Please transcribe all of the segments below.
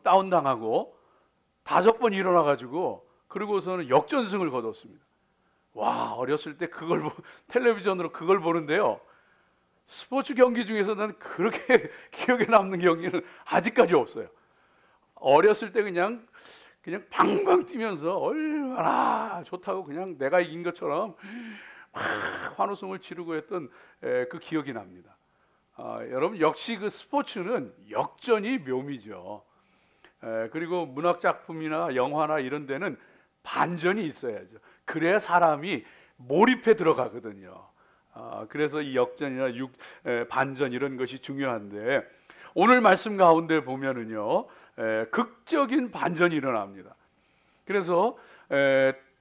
다운당하고 5번 일어나가지고 그러고서는 역전승을 거뒀습니다. 와, 어렸을 때 그걸 텔레비전으로 그걸 보는데요. 스포츠 경기 중에서 나는 그렇게 기억에 남는 경기는 아직까지 없어요. 어렸을 때 그냥 방방 뛰면서 얼마나 좋다고 그냥 내가 이긴 것처럼 막 환호성을 지르고 했던 그 기억이 납니다. 여러분, 역시 그 스포츠는 역전이 묘미죠. 그리고 문학작품이나 영화나 이런 데는 반전이 있어야죠. 그래야 사람이 몰입해 들어가거든요. 그래서 이 역전이나 반전 이런 것이 중요한데, 오늘 말씀 가운데 보면은요, 극적인 반전이 일어납니다. 그래서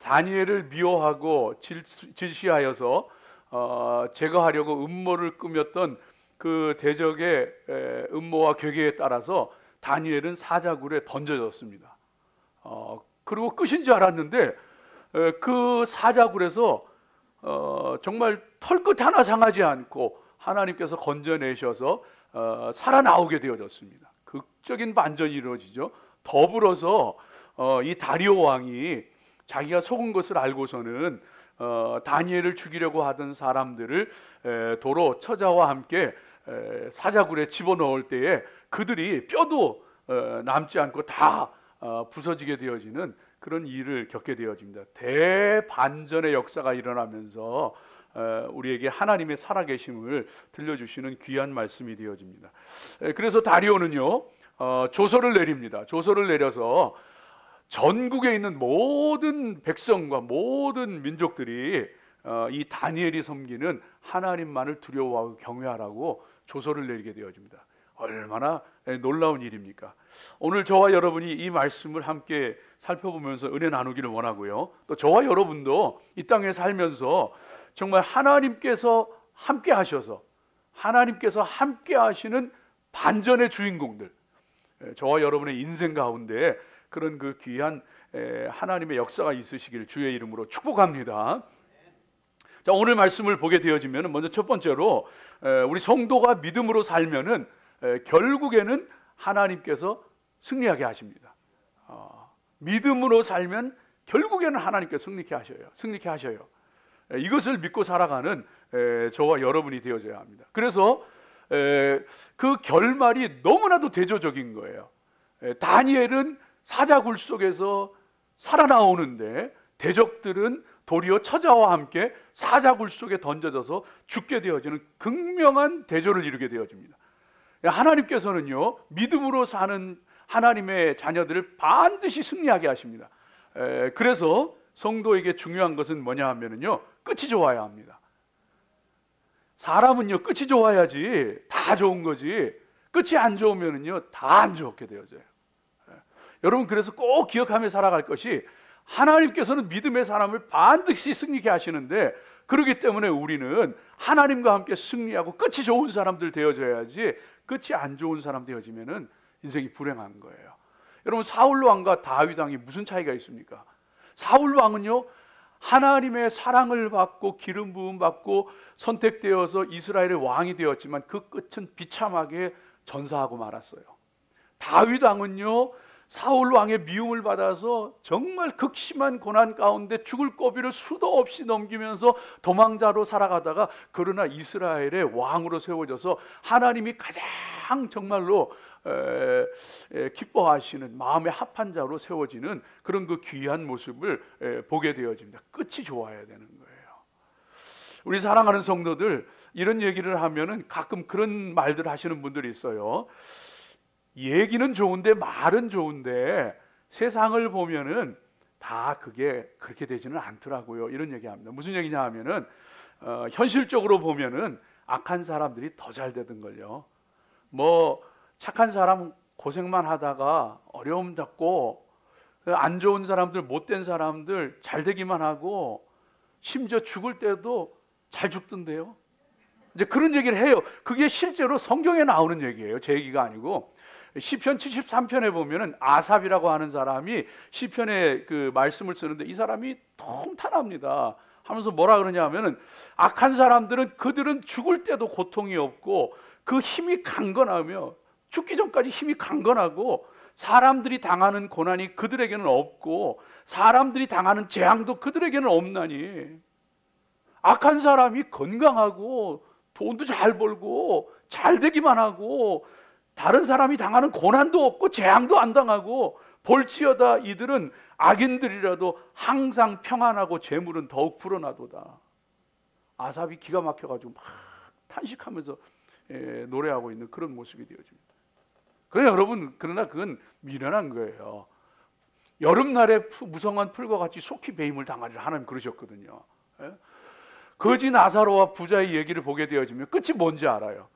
다니엘을 미워하고 질시하여서 제거하려고 음모를 꾸몄던 그 대적의 음모와 괴계에 따라서 다니엘은 사자굴에 던져졌습니다. 그리고 끝인 줄 알았는데 그 사자굴에서 정말 털끝 하나 상하지 않고 하나님께서 건져내셔서 살아나오게 되어졌습니다. 극적인 반전이 이루어지죠. 더불어서 이 다리오 왕이 자기가 속은 것을 알고서는 다니엘을 죽이려고 하던 사람들을 도로 처자와 함께 사자굴에 집어넣을 때에 그들이 뼈도 남지 않고 다 부서지게 되어지는 그런 일을 겪게 되어집니다. 대반전의 역사가 일어나면서 우리에게 하나님의 살아계심을 들려주시는 귀한 말씀이 되어집니다. 그래서 다리오는요, 조서를 내립니다. 조서를 내려서 전국에 있는 모든 백성과 모든 민족들이 이 다니엘이 섬기는 하나님만을 두려워하고 경외하라고 조서를 내리게 되어집니다. 얼마나 놀라운 일입니까? 오늘 저와 여러분이 이 말씀을 함께 살펴보면서 은혜 나누기를 원하고요. 또 저와 여러분도 이 땅에 살면서 정말 하나님께서 함께 하셔서 하나님께서 함께 하시는 반전의 주인공들, 저와 여러분의 인생 가운데 그런 그 귀한 하나님의 역사가 있으시길 주의 이름으로 축복합니다. 자, 오늘 말씀을 보게 되어지면 먼저 첫 번째로 우리 성도가 믿음으로 살면은 결국에는 하나님께서 승리하게 하십니다. 믿음으로 살면 결국에는 하나님께서 승리케 하셔요. 이것을 믿고 살아가는 저와 여러분이 되어져야 합니다. 그래서 그 결말이 너무나도 대조적인 거예요. 다니엘은 사자굴 속에서 살아나오는데 대적들은 도리어 처자와 함께 사자굴 속에 던져져서 죽게 되어지는 극명한 대조를 이루게 되어집니다. 하나님께서는요, 믿음으로 사는 하나님의 자녀들을 반드시 승리하게 하십니다. 그래서 성도에게 중요한 것은 뭐냐 하면은요, 끝이 좋아야 합니다. 사람은요, 끝이 좋아야지 다 좋은 거지, 끝이 안 좋으면은요, 다 안 좋게 되어져요. 여러분, 그래서 꼭 기억하며 살아갈 것이, 하나님께서는 믿음의 사람을 반드시 승리케 하시는데, 그렇기 때문에 우리는 하나님과 함께 승리하고 끝이 좋은 사람들 되어져야지, 끝이 안 좋은 사람 되어지면은 인생이 불행한 거예요. 여러분, 사울 왕과 다윗 왕이 무슨 차이가 있습니까? 사울 왕은요, 하나님의 사랑을 받고 기름 부음 받고 선택되어서 이스라엘의 왕이 되었지만 그 끝은 비참하게 전사하고 말았어요. 다윗 왕은요, 사울 왕의 미움을 받아서 정말 극심한 고난 가운데 죽을 고비를 수도 없이 넘기면서 도망자로 살아가다가, 그러나 이스라엘의 왕으로 세워져서 하나님이 가장 정말로 기뻐하시는 마음의 합한 자로 세워지는 그런 그 귀한 모습을 보게 되어집니다. 끝이 좋아야 되는 거예요. 우리 사랑하는 성도들, 이런 얘기를 하면은 가끔 그런 말들 하시는 분들이 있어요. 얘기는 좋은데, 말은 좋은데 세상을 보면은 다 그게 그렇게 되지는 않더라고요. 이런 얘기합니다. 무슨 얘기냐 하면은 현실적으로 보면은 악한 사람들이 더 잘 되던 걸요. 뭐 착한 사람 고생만 하다가 어려움 겪고, 안 좋은 사람들, 못된 사람들 잘 되기만 하고, 심지어 죽을 때도 잘 죽던데요. 이제 그런 얘기를 해요. 그게 실제로 성경에 나오는 얘기예요. 제 얘기가 아니고. 시편 73편에 보면은 아삽이라고 하는 사람이 시편에 그 말씀을 쓰는데, 이 사람이 통탄합니다. 하면서 뭐라 그러냐 하면은, 악한 사람들은 그들은 죽을 때도 고통이 없고 그 힘이 강건하며, 죽기 전까지 힘이 강건하고 사람들이 당하는 고난이 그들에게는 없고 사람들이 당하는 재앙도 그들에게는 없나니, 악한 사람이 건강하고 돈도 잘 벌고 잘 되기만 하고 다른 사람이 당하는 고난도 없고 재앙도 안 당하고 볼지어다 이들은 악인들이라도 항상 평안하고 재물은 더욱 불어나도다. 아삽이 기가 막혀가지고 막 탄식하면서 노래하고 있는 그런 모습이 되어집니다. 그러나 여러분, 그러나 그건 미련한 거예요. 여름날에 무성한 풀과 같이 속히 배임을 당하리라 하나님 그러셨거든요. 거지 나사로와 부자의 얘기를 보게 되어지면 끝이 뭔지 알아요.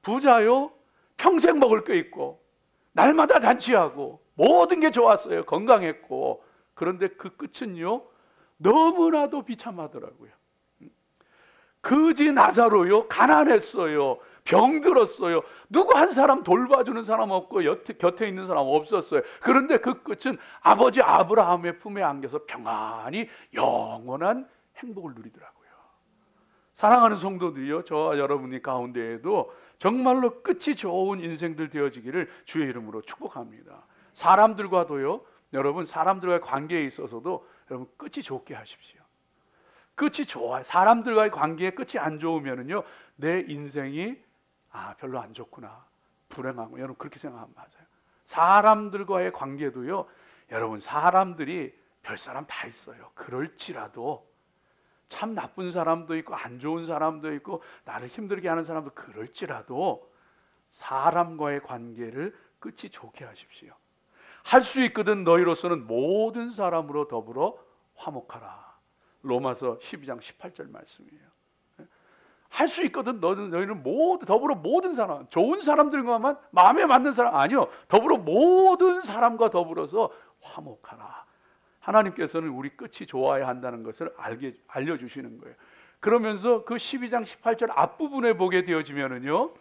부자요, 평생 먹을 게 있고 날마다 잔치하고 모든 게 좋았어요. 건강했고. 그런데 그 끝은요, 너무나도 비참하더라고요. 거지 나사로요, 가난했어요. 병들었어요. 누구 한 사람 돌봐주는 사람 없고 곁에 있는 사람 없었어요. 그런데 그 끝은 아버지 아브라함의 품에 안겨서 평안히 영원한 행복을 누리더라고요. 사랑하는 성도들이요, 저와 여러분이 가운데에도 정말로 끝이 좋은 인생들 되어지기를 주의 이름으로 축복합니다. 사람들과도요, 여러분, 사람들과의 관계에 있어서도 여러분 끝이 좋게 하십시오. 끝이 좋아요. 사람들과의 관계에 끝이 안 좋으면은요, 내 인생이 별로 안 좋구나, 불행하고, 여러분 그렇게 생각하면 맞아요. 사람들과의 관계도요, 여러분 사람들이 별 사람 다 있어요. 그럴지라도 참 나쁜 사람도 있고 안 좋은 사람도 있고 나를 힘들게 하는 사람도, 그럴지라도 사람과의 관계를 끝이 좋게 하십시오. 할 수 있거든 너희로서는 모든 사람으로 더불어 화목하라. 로마서 12장 18절 말씀이에요. 할 수 있거든 너희는 더불어 모든 사람, 좋은 사람들과만, 마음에 맞는 사람 아니요, 더불어 모든 사람과 더불어서 화목하라. 하나님께서는 우리 끝이 좋아야 한다는 것을 알려주시는 거예요. 그러면서 그 12장 18절 앞부분에 보게 되어지면은요,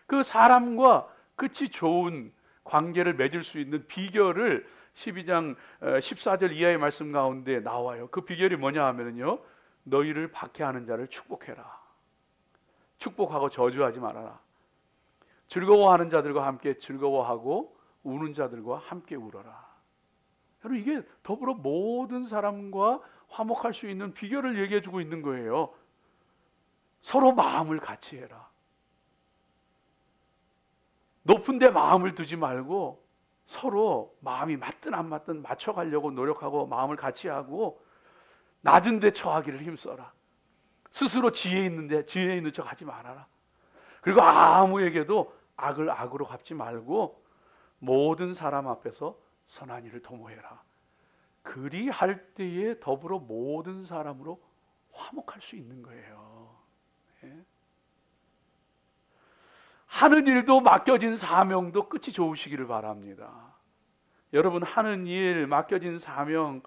그 사람과 끝이 좋은 관계를 맺을 수 있는 비결을 12장 14절 이하의 말씀 가운데 나와요. 그 비결이 뭐냐 하면은요, 너희를 박해하는 자를 축복해라. 축복하고 저주하지 말아라. 즐거워하는 자들과 함께 즐거워하고 우는 자들과 함께 울어라. 여러분, 이게 더불어 모든 사람과 화목할 수 있는 비결을 얘기해 주고 있는 거예요. 서로 마음을 같이 해라. 높은 데 마음을 두지 말고 서로 마음이 맞든 안 맞든 맞춰가려고 노력하고 마음을 같이 하고 낮은 데 처하기를 힘써라. 스스로 지혜 있는 척 하지 말아라. 그리고 아무에게도 악을 악으로 갚지 말고 모든 사람 앞에서 선한 일을 도모해라. 그리할 때에 더불어 모든 사람으로 화목할 수 있는 거예요. 하는 일도 맡겨진 사명도 끝이 좋으시기를 바랍니다. 여러분, 하는 일, 맡겨진 사명,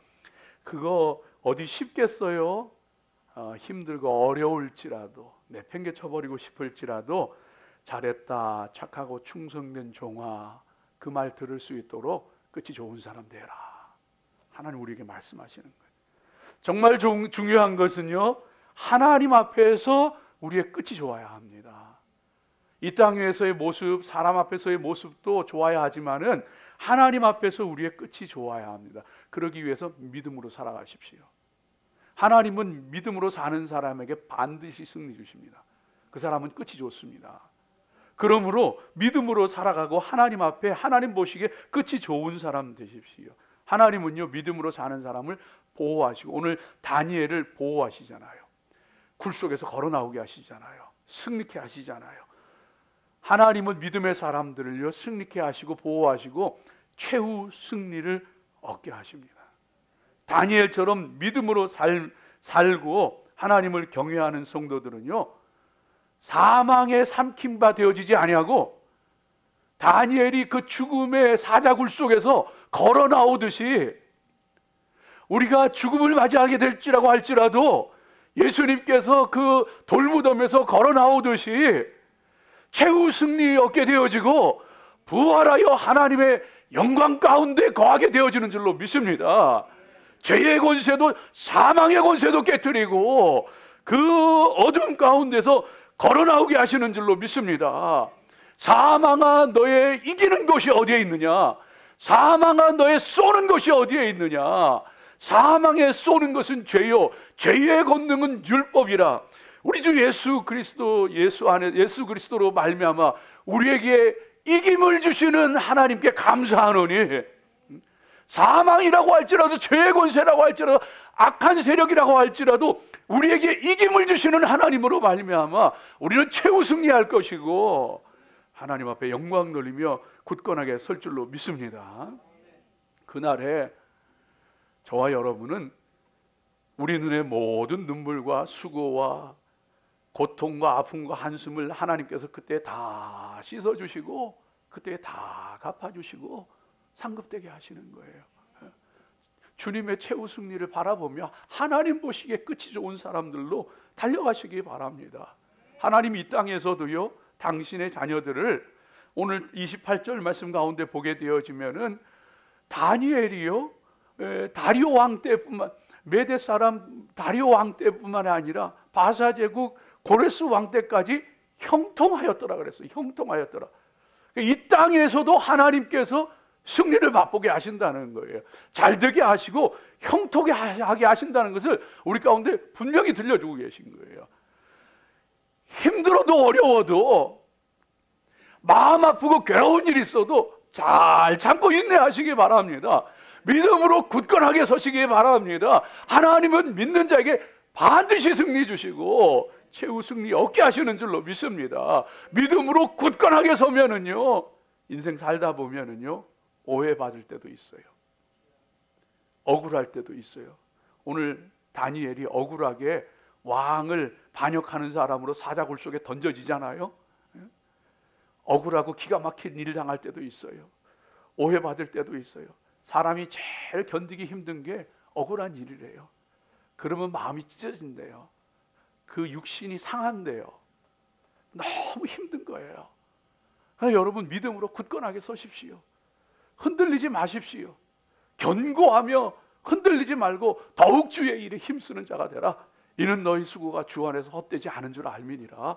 그거 어디 쉽겠어요? 힘들고 어려울지라도, 내팽개쳐버리고 싶을지라도 잘했다, 착하고 충성된 종아, 그 말 들을 수 있도록 끝이 좋은 사람 되라. 하나님 우리에게 말씀하시는 거예요. 정말 중요한 것은요, 하나님 앞에서 우리의 끝이 좋아야 합니다. 이 땅에서의 모습, 사람 앞에서의 모습도 좋아야 하지만은 하나님 앞에서 우리의 끝이 좋아야 합니다. 그러기 위해서 믿음으로 살아가십시오. 하나님은 믿음으로 사는 사람에게 반드시 승리 주십니다. 그 사람은 끝이 좋습니다. 그러므로 믿음으로 살아가고 하나님 앞에 하나님 보시기에 끝이 좋은 사람 되십시오. 하나님은요, 믿음으로 사는 사람을 보호하시고, 오늘 다니엘을 보호하시잖아요. 굴 속에서 걸어 나오게 하시잖아요. 승리케 하시잖아요. 하나님은 믿음의 사람들을요, 승리케 하시고 보호하시고 최후 승리를 얻게 하십니다. 다니엘처럼 믿음으로 살고 하나님을 경외하는 성도들은요, 사망에 삼킨 바 되어지지 아니하고 다니엘이 그 죽음의 사자굴 속에서 걸어 나오듯이 우리가 죽음을 맞이하게 될지라고 할지라도 예수님께서 그 돌무덤에서 걸어 나오듯이 최후 승리 얻게 되어지고 부활하여 하나님의 영광 가운데 거하게 되어지는 줄로 믿습니다. 죄의 권세도 사망의 권세도 깨뜨리고 그 어둠 가운데서 걸어 나오게 하시는 줄로 믿습니다. 사망아, 너의 이기는 곳이 어디에 있느냐? 사망아 너의 쏘는 것이 어디에 있느냐? 사망에 쏘는 것은 죄요 죄의 권능은 율법이라. 우리 주 예수 그리스도 예수 그리스도로 말미암아 우리에게 이김을 주시는 하나님께 감사하노니, 사망이라고 할지라도 죄의 권세라고 할지라도 악한 세력이라고 할지라도 우리에게 이김을 주시는 하나님으로 말미암아 우리는 최후 승리할 것이고 하나님 앞에 영광 돌리며 굳건하게 설 줄로 믿습니다. 그날에 저와 여러분은 우리 눈의 모든 눈물과 수고와 고통과 아픔과 한숨을 하나님께서 그때 다 씻어주시고 그때 다 갚아주시고 상급되게 하시는 거예요. 주님의 최후 승리를 바라보며 하나님 보시기에 끝이 좋은 사람들로 달려가시기 바랍니다. 하나님 이 땅에서도요 당신의 자녀들을 오늘 28절 말씀 가운데 보게 되어지면은 다니엘이요 다리오 왕 때뿐만 메대 사람 다리오 왕 때뿐만 아니라 바사 제국 고레스 왕 때까지 형통하였더라 그랬어요. 형통하였더라. 이 땅에서도 하나님께서 승리를 맛보게 하신다는 거예요. 잘되게 하시고 형통하게 하신다는 것을 우리 가운데 분명히 들려주고 계신 거예요. 힘들어도 어려워도 마음 아프고 괴로운 일이 있어도 잘 참고 인내하시기 바랍니다. 믿음으로 굳건하게 서시기 바랍니다. 하나님은 믿는 자에게 반드시 승리 주시고 최후 승리 얻게 하시는 줄로 믿습니다. 믿음으로 굳건하게 서면은요 인생 살다 보면은요 오해받을 때도 있어요. 억울할 때도 있어요. 오늘 다니엘이 억울하게 왕을 반역하는 사람으로 사자굴 속에 던져지잖아요. 억울하고 기가 막힌 일을 당할 때도 있어요. 오해받을 때도 있어요. 사람이 제일 견디기 힘든 게 억울한 일이래요. 그러면 마음이 찢어진대요. 그 육신이 상한대요. 너무 힘든 거예요. 여러분 믿음으로 굳건하게 서십시오. 흔들리지 마십시오. 견고하며 흔들리지 말고 더욱 주의 일에 힘쓰는 자가 되라. 이는 너희 수고가 주 안에서 헛되지 않은 줄 알미니라.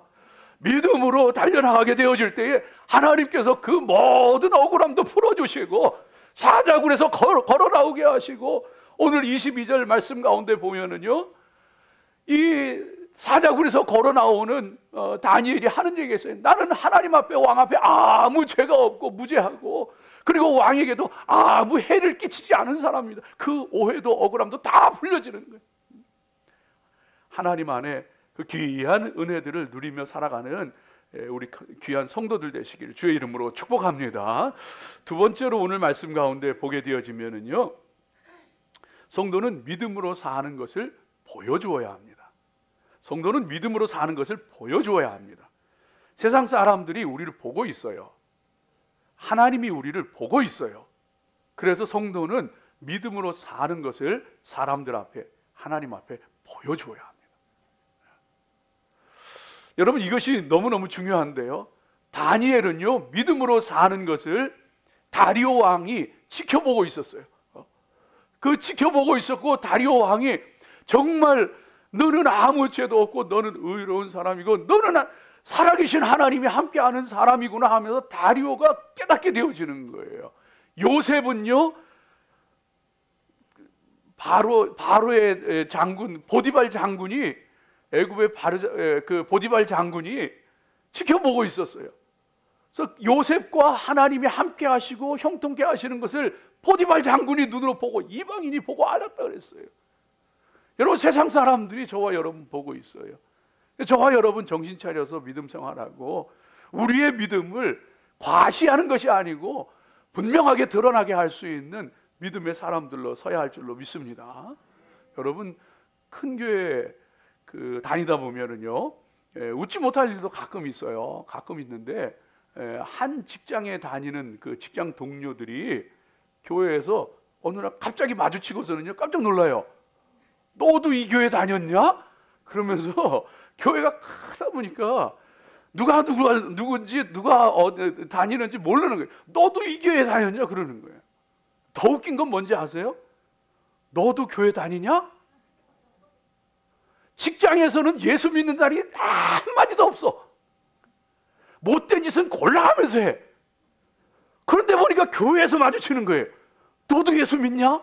믿음으로 달려나가게 되어질 때에 하나님께서 그 모든 억울함도 풀어주시고 사자굴에서 걸어 나오게 하시고, 오늘 22절 말씀 가운데 보면은요 이 사자굴에서 걸어 나오는 다니엘이 하는 얘기가 있어요. 나는 하나님 앞에 왕 앞에 아무 죄가 없고 무죄하고 그리고 왕에게도 아무 해를 끼치지 않은 사람입니다. 그 오해도 억울함도 다 풀려지는 거예요. 하나님 안에 그 귀한 은혜들을 누리며 살아가는 우리 귀한 성도들 되시기를 주의 이름으로 축복합니다. 두 번째로 오늘 말씀 가운데 보게 되어지면은요 성도는 믿음으로 사는 것을 보여주어야 합니다. 성도는 믿음으로 사는 것을 보여주어야 합니다. 세상 사람들이 우리를 보고 있어요. 하나님이 우리를 보고 있어요. 그래서 성도는 믿음으로 사는 것을 사람들 앞에 하나님 앞에 보여주어야 합니다. 여러분 이것이 너무너무 중요한데요, 다니엘은요 믿음으로 사는 것을 다리오 왕이 지켜보고 있었어요. 그 지켜보고 있었고 다리오 왕이 정말 너는 아무 죄도 없고 너는 의로운 사람이고 너는 살아계신 하나님이 함께하는 사람이구나 하면서 다리오가 깨닫게 되어지는 거예요. 요셉은요 바로의 장군 보디발 장군이 애굽의 그 보디발 장군이 지켜보고 있었어요. 그래서 요셉과 하나님이 함께 하시고 형통케 하시는 것을 보디발 장군이 눈으로 보고 이방인이 보고 알았다 그랬어요. 여러분 세상 사람들이 저와 여러분 보고 있어요. 저와 여러분 정신 차려서 믿음 생활하고 우리의 믿음을 과시하는 것이 아니고 분명하게 드러나게 할 수 있는 믿음의 사람들로 서야 할 줄로 믿습니다. 여러분 큰 교회 다니다 보면은요 웃지 못할 일도 가끔 있어요. 가끔 있는데 한 직장에 다니는 그 직장 동료들이 교회에서 어느 날 갑자기 마주치고서는요 깜짝 놀라요. 너도 이 교회 다녔냐? 그러면서 교회가 크다 보니까 누가 누군지 누가 다니는지 모르는 거예요. 너도 이 교회 다녔냐? 그러는 거예요. 더 웃긴 건 뭔지 아세요? 너도 교회 다니냐? 직장에서는 예수 믿는 자리 한마디도 없어. 못된 짓은 골라가면서 해. 그런데 보니까 교회에서 마주치는 거예요. 너도 예수 믿냐?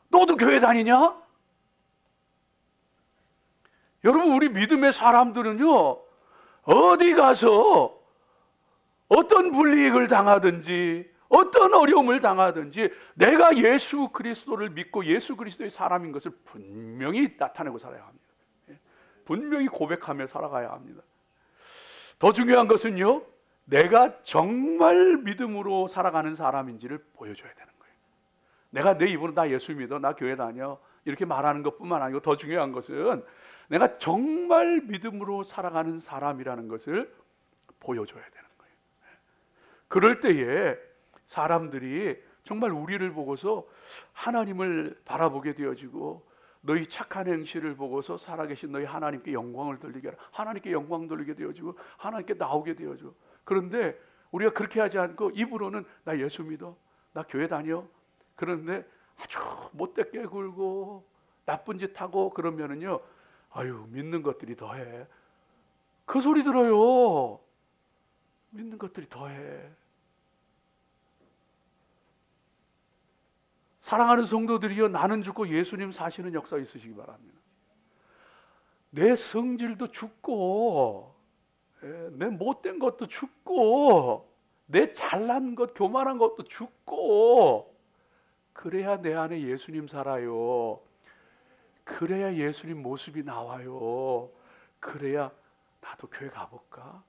너도 교회 다니냐? 여러분, 우리 믿음의 사람들은요, 어디 가서 어떤 불이익을 당하든지 어떤 어려움을 당하든지 내가 예수 그리스도를 믿고 예수 그리스도의 사람인 것을 분명히 나타내고 살아야 합니다. 분명히 고백하며 살아가야 합니다. 더 중요한 것은요, 내가 정말 믿음으로 살아가는 사람인지를 보여줘야 되는 거예요. 내가 내 입으로 나 예수 믿어, 나 교회 다녀 이렇게 말하는 것뿐만 아니고 더 중요한 것은 내가 정말 믿음으로 살아가는 사람이라는 것을 보여줘야 되는 거예요. 그럴 때에 사람들이 정말 우리를 보고서 하나님을 바라보게 되어지고 너희 착한 행실을 보고서 살아계신 너희 하나님께 영광을 돌리게 하라. 하나님께 영광 돌리게 되어지고 하나님께 나오게 되어져. 그런데 우리가 그렇게 하지 않고 입으로는 나 예수 믿어, 나 교회 다녀. 그런데 아주 못되게 굴고 나쁜 짓 하고 그러면은요, 아유, 믿는 것들이 더해. 그 소리 들어요. 믿는 것들이 더해. 사랑하는 성도들이여, 나는 죽고 예수님 사시는 역사 있으시기 바랍니다. 내 성질도 죽고, 내 못된 것도 죽고, 내 잘난 것, 교만한 것도 죽고, 그래야 내 안에 예수님 살아요. 그래야 예수님 모습이 나와요. 그래야 나도 교회 가볼까?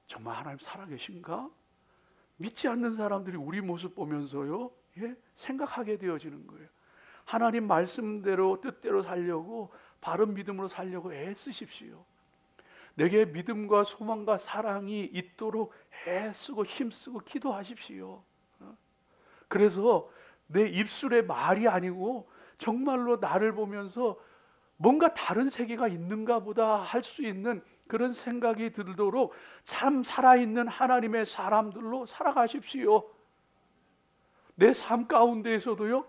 정말 하나님 살아계신가? 믿지 않는 사람들이 우리 모습 보면서요, 생각하게 되어지는 거예요. 하나님 말씀대로 뜻대로 살려고, 바른 믿음으로 살려고 애쓰십시오. 내게 믿음과 소망과 사랑이 있도록 애쓰고 힘쓰고 기도하십시오. 그래서 내 입술의 말이 아니고 정말로 나를 보면서 뭔가 다른 세계가 있는가 보다 할 수 있는 그런 생각이 들도록 참 살아있는 하나님의 사람들로 살아가십시오. 내 삶 가운데에서도요,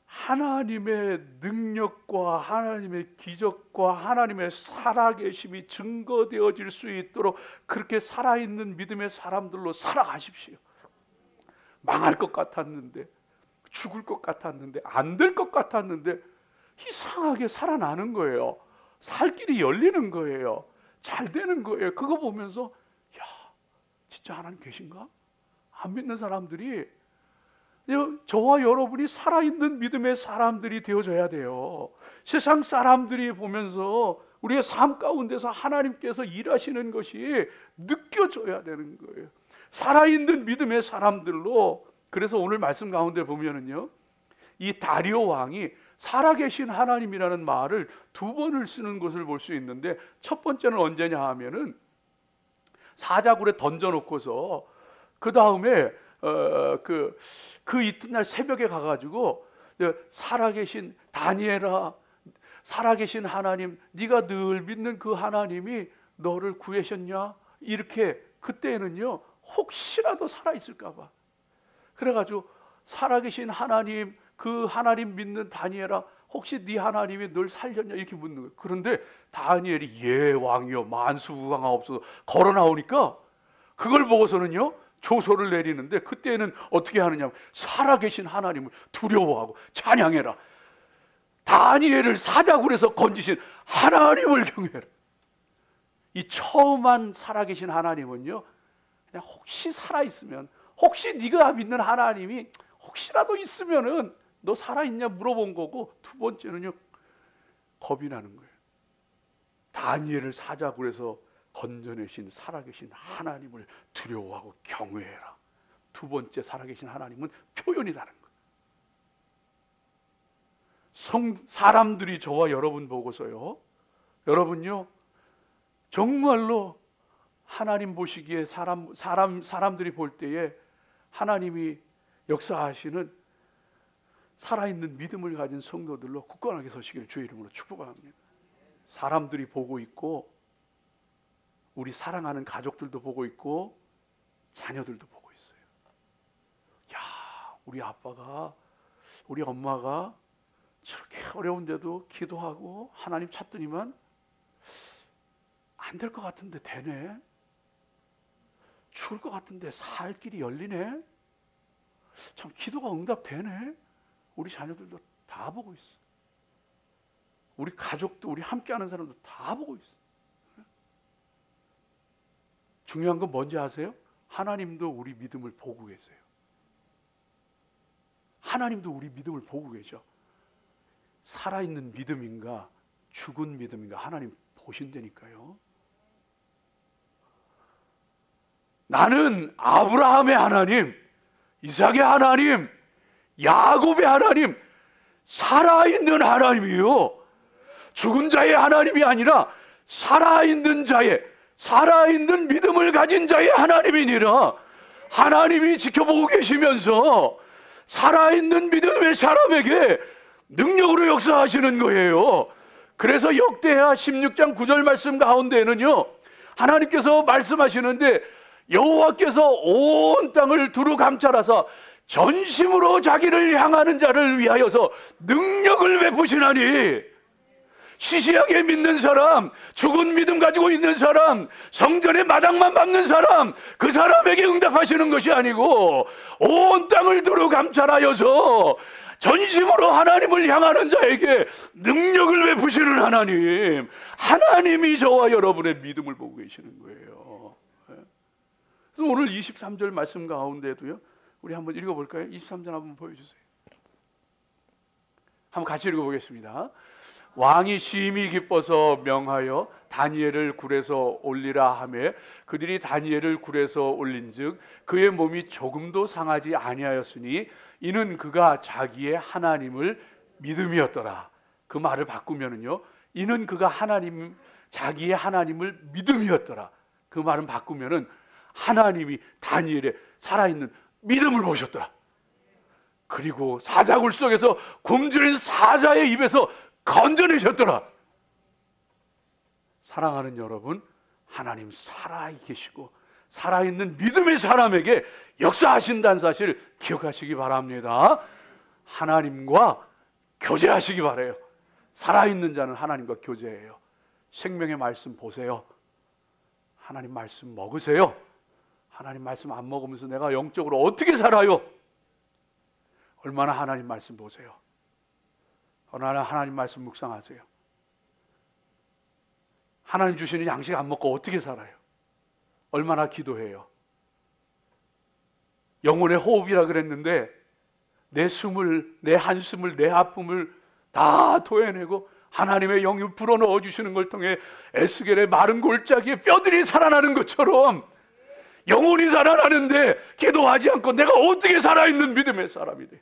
하나님의 능력과 하나님의 기적과 하나님의 살아계심이 증거되어질 수 있도록 그렇게 살아있는 믿음의 사람들로 살아가십시오. 망할 것 같았는데, 죽을 것 같았는데, 안 될 것 같았는데 이상하게 살아나는 거예요. 살 길이 열리는 거예요. 잘 되는 거예요. 그거 보면서 야, 진짜 하나님 계신가? 안 믿는 사람들이, 저와 여러분이 살아있는 믿음의 사람들이 되어져야 돼요. 세상 사람들이 보면서 우리의 삶 가운데서 하나님께서 일하시는 것이 느껴져야 되는 거예요. 살아있는 믿음의 사람들로. 그래서 오늘 말씀 가운데 보면은요, 이 다리오 왕이 살아계신 하나님이라는 말을 두 번을 쓰는 것을 볼 수 있는데, 첫 번째는 언제냐 하면은 사자굴에 던져놓고서 그 다음에 그 이튿날 새벽에 가가지고 살아계신 다니엘아, 살아계신 하나님, 네가 늘 믿는 그 하나님이 너를 구하셨냐? 이렇게, 그때는요 혹시라도 살아있을까봐 그래가지고 살아계신 하나님, 그 하나님 믿는 다니엘아, 혹시 네 하나님이 널 살렸냐? 이렇게 묻는 거예요. 그런데 다니엘이 예 왕이여 만수무강하옵소서 걸어 나오니까 그걸 보고서는요 조소를 내리는데, 그때는 어떻게 하느냐, 살아계신 하나님을 두려워하고 찬양해라. 다니엘을 사자굴에서 건지신 하나님을 경외해라. 이 처음만 살아계신 하나님은요, 그냥 혹시 살아있으면, 혹시 네가 믿는 하나님이 혹시라도 있으면은 너 살아있냐 물어본 거고, 두 번째는요 겁이 나는 거예요. 다니엘을 사자굴에서 건져내신 살아계신 하나님을 두려워하고 경외해라. 두 번째 살아계신 하나님은 표현이 다른 거예요. 사람들이 저와 여러분 보고서요, 여러분요 정말로 하나님 보시기에 사람들이 볼 때에 하나님이 역사하시는 살아있는 믿음을 가진 성도들로 굳건하게 서시기를 주의 이름으로 축복합니다. 사람들이 보고 있고, 우리 사랑하는 가족들도 보고 있고, 자녀들도 보고 있어요. 야, 우리 아빠가, 우리 엄마가 저렇게 어려운데도 기도하고 하나님 찾더니만 안 될 것 같은데 되네. 죽을 것 같은데 살 길이 열리네. 참 기도가 응답되네. 우리 자녀들도 다 보고 있어. 우리 가족도, 우리 함께하는 사람도 다 보고 있어. 중요한 건 뭔지 아세요? 하나님도 우리 믿음을 보고 계세요. 하나님도 우리 믿음을 보고 계셔. 살아있는 믿음인가 죽은 믿음인가 하나님 보신다니까요. 나는 아브라함의 하나님, 이삭의 하나님, 야곱의 하나님, 살아있는 하나님이요. 죽은 자의 하나님이 아니라 살아있는 자의, 살아있는 믿음을 가진 자의 하나님이니라. 하나님이 지켜보고 계시면서 살아있는 믿음의 사람에게 능력으로 역사하시는 거예요. 그래서 역대하 16장 9절 말씀 가운데는요, 하나님께서 말씀하시는데 여호와께서 온 땅을 두루 감찰하사 전심으로 자기를 향하는 자를 위하여서 능력을 베푸시나니, 시시하게 믿는 사람, 죽은 믿음 가지고 있는 사람, 성전의 마당만 밟는 사람, 그 사람에게 응답하시는 것이 아니고 온 땅을 두루 감찰하여서 전심으로 하나님을 향하는 자에게 능력을 베푸시는 하나님, 하나님이 저와 여러분의 믿음을 보고 계시는 거예요. 그래서 오늘 23절 말씀 가운데도요, 우리 한번 읽어볼까요? 23절 한번 보여주세요. 한번 같이 읽어보겠습니다. 왕이 심히 기뻐서 명하여 다니엘을 굴에서 올리라 하매 그들이 다니엘을 굴에서 올린즉 그의 몸이 조금도 상하지 아니하였으니 이는 그가 자기의 하나님을 믿음이었더라. 그 말을 바꾸면은요, 이는 그가 하나님, 자기의 하나님을 믿음이었더라. 그 말은 바꾸면은 하나님이 다니엘의 살아있는 믿음을 보셨더라. 그리고 사자굴 속에서 굶주린 사자의 입에서 건져내셨더라. 사랑하는 여러분, 하나님 살아계시고 살아있는 믿음의 사람에게 역사하신다는 사실 기억하시기 바랍니다. 하나님과 교제하시기 바라요. 살아있는 자는 하나님과 교제해요. 생명의 말씀 보세요. 하나님 말씀 먹으세요. 하나님 말씀 안 먹으면서 내가 영적으로 어떻게 살아요? 얼마나 하나님 말씀 보세요. 얼마나 하나님 말씀 묵상하세요. 하나님 주시는 양식 안 먹고 어떻게 살아요? 얼마나 기도해요. 영혼의 호흡이라 그랬는데 내 숨을, 내 한숨을, 내 아픔을 다 토해내고 하나님의 영이 불어넣어 주시는 걸 통해 에스겔의 마른 골짜기에 뼈들이 살아나는 것처럼 영혼이 살아나는데 기도하지 않고 내가 어떻게 살아있는 믿음의 사람이 돼?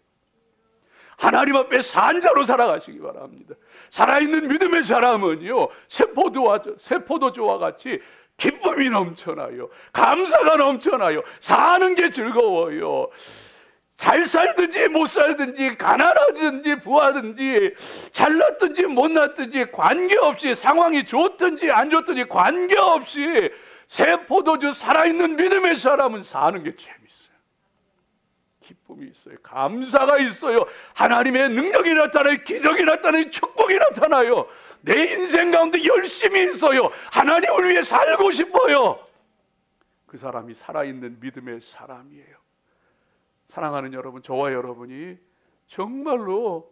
하나님 앞에 산자로 살아가시기 바랍니다. 살아있는 믿음의 사람은요, 새포도주와 같이 기쁨이 넘쳐나요. 감사가 넘쳐나요. 사는 게 즐거워요. 잘 살든지 못 살든지 가난하든지 부하든지 잘났든지 못났든지 관계없이, 상황이 좋든지 안 좋든지 관계없이 새포도주 살아있는 믿음의 사람은 사는 게 재밌어요. 기쁨이 있어요. 감사가 있어요. 하나님의 능력이 나타나요. 기적이 나타나요. 축복이 나타나요. 내 인생 가운데 열심히 있어요. 하나님을 위해 살고 싶어요. 그 사람이 살아있는 믿음의 사람이에요. 사랑하는 여러분, 저와 여러분이 정말로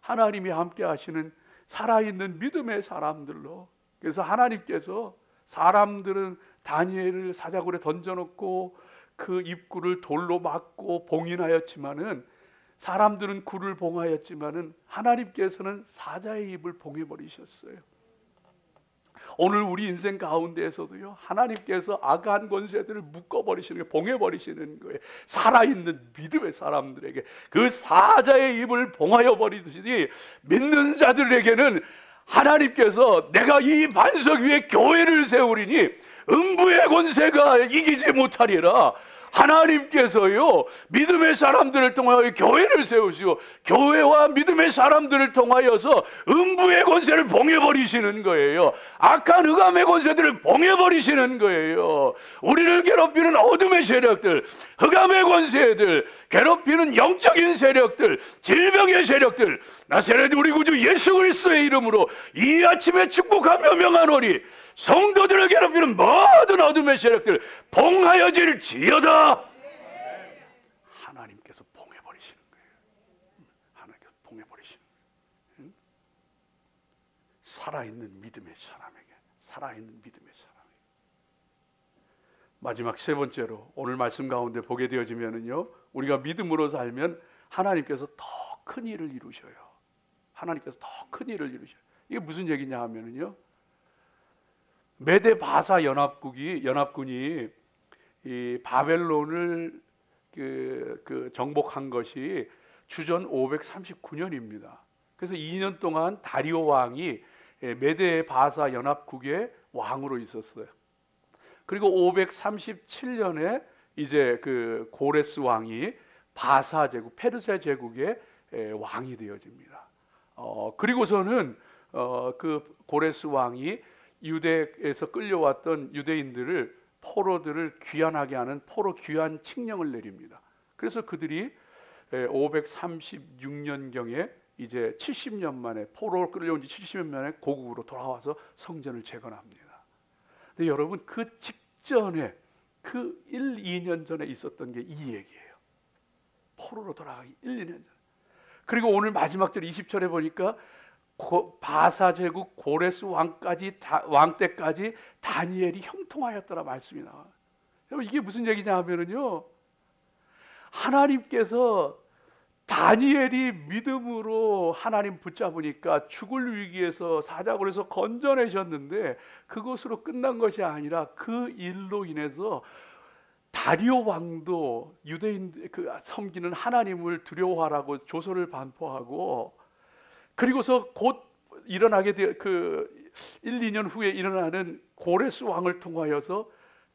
하나님이 함께 하시는 살아있는 믿음의 사람들로, 그래서 하나님께서 사람들은 다니엘을 사자굴에 던져놓고 그 입구를 돌로 막고 봉인하였지만은, 사람들은 굴을 봉하였지만은 하나님께서는 사자의 입을 봉해버리셨어요. 오늘 우리 인생 가운데에서도요, 하나님께서 악한 권세들을 묶어버리시는 거예요. 봉해버리시는 거예요. 살아있는 믿음의 사람들에게 그 사자의 입을 봉하여 버리듯이 믿는 자들에게는 하나님께서 내가 이 반석 위에 교회를 세우리니 음부의 권세가 이기지 못하리라. 하나님께서요, 믿음의 사람들을 통하여 교회를 세우시고 교회와 믿음의 사람들을 통하여서 음부의 권세를 봉해버리시는 거예요. 악한 흑암의 권세들을 봉해버리시는 거예요. 우리를 괴롭히는 어둠의 세력들, 흑암의 권세들, 괴롭히는 영적인 세력들, 질병의 세력들, 나사렛 우리 구주 예수 그리스도의 이름으로 이 아침에 축복하며 명하노니 성도들을 괴롭히는 모든 어둠의 세력들 봉하여질지어다. 하나님께서 봉해버리시는 거예요. 하나님께서 봉해버리시는 거예요. 살아있는 믿음의 사람에게, 살아있는 믿음의 사람에게. 마지막 세 번째로 오늘 말씀 가운데 보게 되어지면은요, 우리가 믿음으로 살면 하나님께서 더 큰 일을 이루셔요. 하나님께서 더 큰 일을 이루셔요. 이게 무슨 얘기냐 하면은요, 메데 바사 연합군이 이 바벨론을 정복한 것이 주전 539년입니다. 그래서 2년 동안 다리오 왕이 메데 바사 연합국의 왕으로 있었어요. 그리고 537년에 이제 그 고레스 왕이 바사 제국, 페르시아 제국의 왕이 되어집니다. 그리고서는 그 고레스 왕이 유대에서 끌려왔던 유대인들을, 포로들을 귀환하게 하는 포로 귀환 칙령을 내립니다. 그래서 그들이 536년경에 이제 70년 만에, 포로를 끌려온 지 70년 만에 고국으로 돌아와서 성전을 재건합니다. 근데 여러분, 그 직전에 그 1, 2년 전에 있었던 게 이 얘기예요. 포로로 돌아가기 1, 2년 전. 그리고 오늘 마지막 절 20절에 보니까 바사 제국 고레스 왕 때까지 다니엘이 형통하였더라 말씀이 나와요. 여러분, 이게 무슨 얘기냐 하면은요, 하나님께서 다니엘이 믿음으로 하나님 붙잡으니까 죽을 위기에서 사자굴에서 건져내셨는데, 그것으로 끝난 것이 아니라 그 일로 인해서 다리오 왕도 유대인 섬기는 하나님을 두려워하라고 조서를 반포하고, 그리고서 곧 일어나게 될 그 1, 2년 후에 일어나는 고레스 왕을 통하여서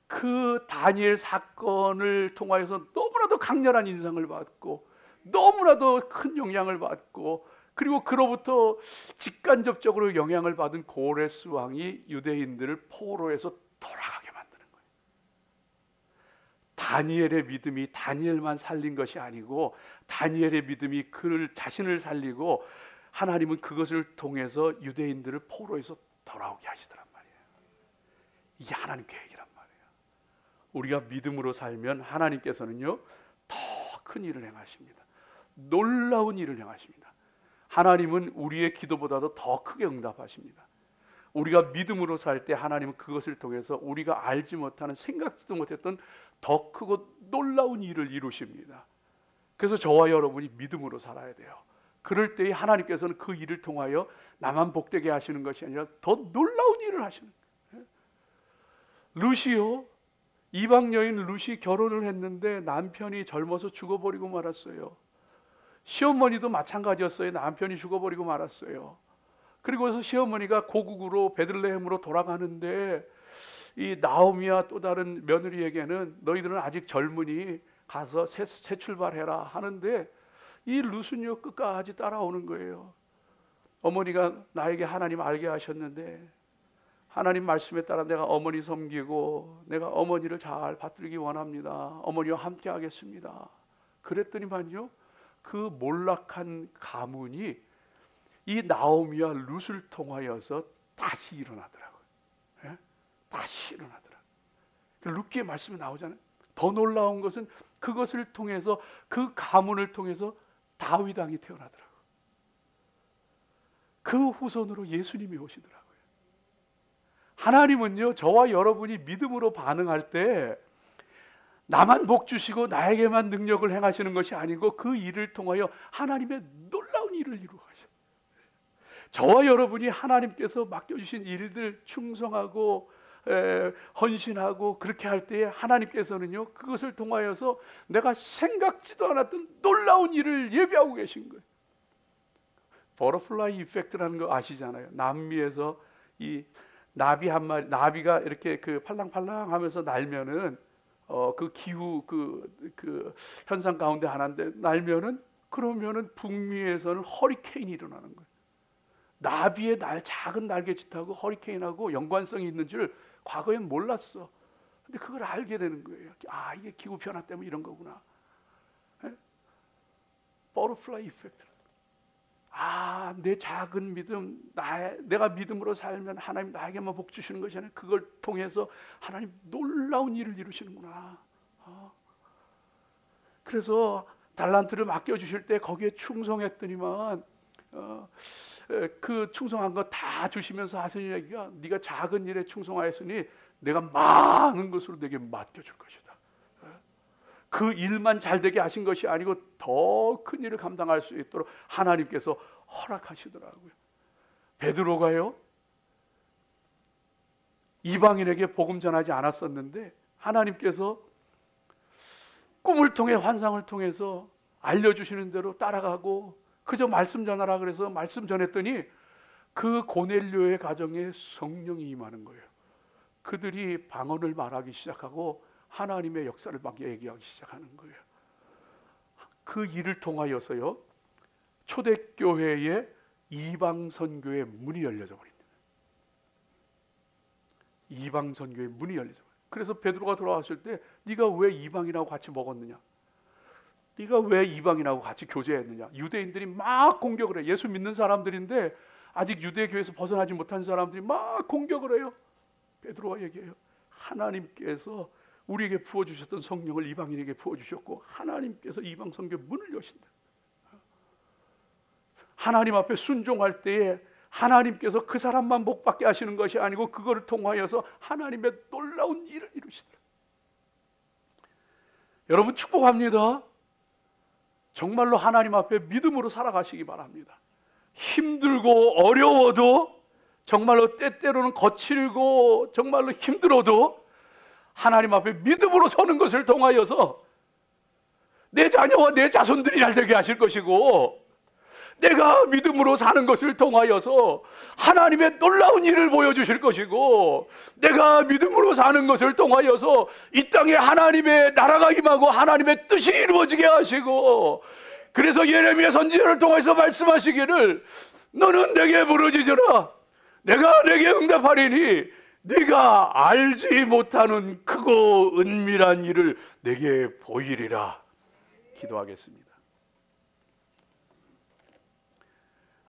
그 다니엘 사건을 통하여서 너무나도 강렬한 인상을 받고, 너무나도 큰 영향을 받고, 그리고 그로부터 직간접적으로 영향을 받은 고레스 왕이 유대인들을 포로에서 돌아가게 만드는 거예요. 다니엘의 믿음이 다니엘만 살린 것이 아니고, 다니엘의 믿음이 그를 자신을 살리고, 하나님은 그것을 통해서 유대인들을 포로에서 돌아오게 하시더란 말이에요. 이게 하나님 계획이란 말이에요. 우리가 믿음으로 살면 하나님께서는요, 더 큰 일을 행하십니다. 놀라운 일을 행하십니다. 하나님은 우리의 기도보다도 더 크게 응답하십니다. 우리가 믿음으로 살 때 하나님은 그것을 통해서 우리가 알지 못하는, 생각지도 못했던 더 크고 놀라운 일을 이루십니다. 그래서 저와 여러분이 믿음으로 살아야 돼요. 그럴 때에 하나님께서는 그 일을 통하여 나만 복되게 하시는 것이 아니라 더 놀라운 일을 하시는 거예요. 루시요, 이방 여인 루시 결혼을 했는데 남편이 젊어서 죽어버리고 말았어요. 시어머니도 마찬가지였어요. 남편이 죽어버리고 말았어요. 그리고서 시어머니가 고국으로 베들레헴으로 돌아가는데, 이 나오미와 또 다른 며느리에게는 너희들은 아직 젊으니 가서 새 출발해라 하는데, 이 룻은요 끝까지 따라오는 거예요. 어머니가 나에게 하나님 알게 하셨는데, 하나님 말씀에 따라 내가 어머니 섬기고 내가 어머니를 잘 받들기 원합니다. 어머니와 함께 하겠습니다. 그랬더니만요, 그 몰락한 가문이 이 나오미와 룻을 통하여서 다시 일어나더라고요. 예? 다시 일어나더라고요. 룻기의 말씀이 나오잖아요. 더 놀라운 것은 그것을 통해서, 그 가문을 통해서 다윗 왕이 태어나더라고요. 그 후손으로 예수님이 오시더라고요. 하나님은요, 저와 여러분이 믿음으로 반응할 때 나만 복 주시고 나에게만 능력을 행하시는 것이 아니고, 그 일을 통하여 하나님의 놀라운 일을 이루어가셔요. 저와 여러분이 하나님께서 맡겨주신 일들 충성하고 헌신하고 그렇게 할 때에 하나님께서는요, 그것을 통하여서 내가 생각지도 않았던 놀라운 일을 예비하고 계신 거예요. 버터플라이 이펙트라는 거 아시잖아요. 남미에서 이 나비 한 마리, 나비가 이렇게 그 팔랑팔랑 하면서 날면은 그 기후 그 현상 가운데 하나인데, 날면은, 그러면은 북미에서는 허리케인이 일어나는 거예요. 나비의 작은 날개짓하고 허리케인하고 연관성이 있는 줄 과거엔 몰랐어. 근데 그걸 알게 되는 거예요. 아, 이게 기후 변화 때문에 이런 거구나. 버터플라이 이펙트. 아, 내 작은 믿음, 내가 믿음으로 살면 하나님 나에게만 복 주시는 것이 아니라 그걸 통해서 하나님 놀라운 일을 이루시는구나. 그래서 달란트를 맡겨주실 때 거기에 충성했더니만 그 충성한 거 다 주시면서 하시는 얘기가 네가 작은 일에 충성하였으니 내가 많은 것으로 내게 맡겨줄 것이다. 그 일만 잘 되게 하신 것이 아니고 더 큰 일을 감당할 수 있도록 하나님께서 허락하시더라고요. 베드로가요, 이방인에게 복음 전하지 않았었는데 하나님께서 꿈을 통해 환상을 통해서 알려주시는 대로 따라가고 그저 말씀 전하라 그래서 말씀 전했더니 그 고넬료의 가정에 성령이 임하는 거예요. 그들이 방언을 말하기 시작하고 하나님의 역사를 막 얘기하기 시작하는 거예요. 그 일을 통하여서요, 초대교회의 이방 선교의 문이 열려져 버립니다. 이방 선교의 문이 열려져 버려요. 그래서 베드로가 돌아왔을 때 네가 왜 이방인하고 같이 먹었느냐? 네가 왜 이방인하고 같이 교제했느냐? 유대인들이 막 공격을 해요. 예수 믿는 사람들인데 아직 유대교에서 벗어나지 못한 사람들이 막 공격을 해요. 베드로가 얘기해요. 하나님께서 우리에게 부어주셨던 성령을 이방인에게 부어주셨고 하나님께서 이방 선교 문을 여신다. 하나님 앞에 순종할 때에 하나님께서 그 사람만 복받게 하시는 것이 아니고 그거를 통하여서 하나님의 놀라운 일을 이루시더라. 여러분 축복합니다. 정말로 하나님 앞에 믿음으로 살아가시기 바랍니다. 힘들고 어려워도 정말로 때때로는 거칠고 정말로 힘들어도 하나님 앞에 믿음으로 서는 것을 통하여서 내 자녀와 내 자손들이 잘 되게 하실 것이고 내가 믿음으로 사는 것을 통하여서 하나님의 놀라운 일을 보여주실 것이고 내가 믿음으로 사는 것을 통하여서 이 땅에 하나님의 나라가 임하고 하나님의 뜻이 이루어지게 하시고 그래서 예레미야 선지자를 통해서 말씀하시기를 너는 내게 부르짖으라 내가 내게 응답하리니 네가 알지 못하는 크고 은밀한 일을 내게 보이리라. 기도하겠습니다.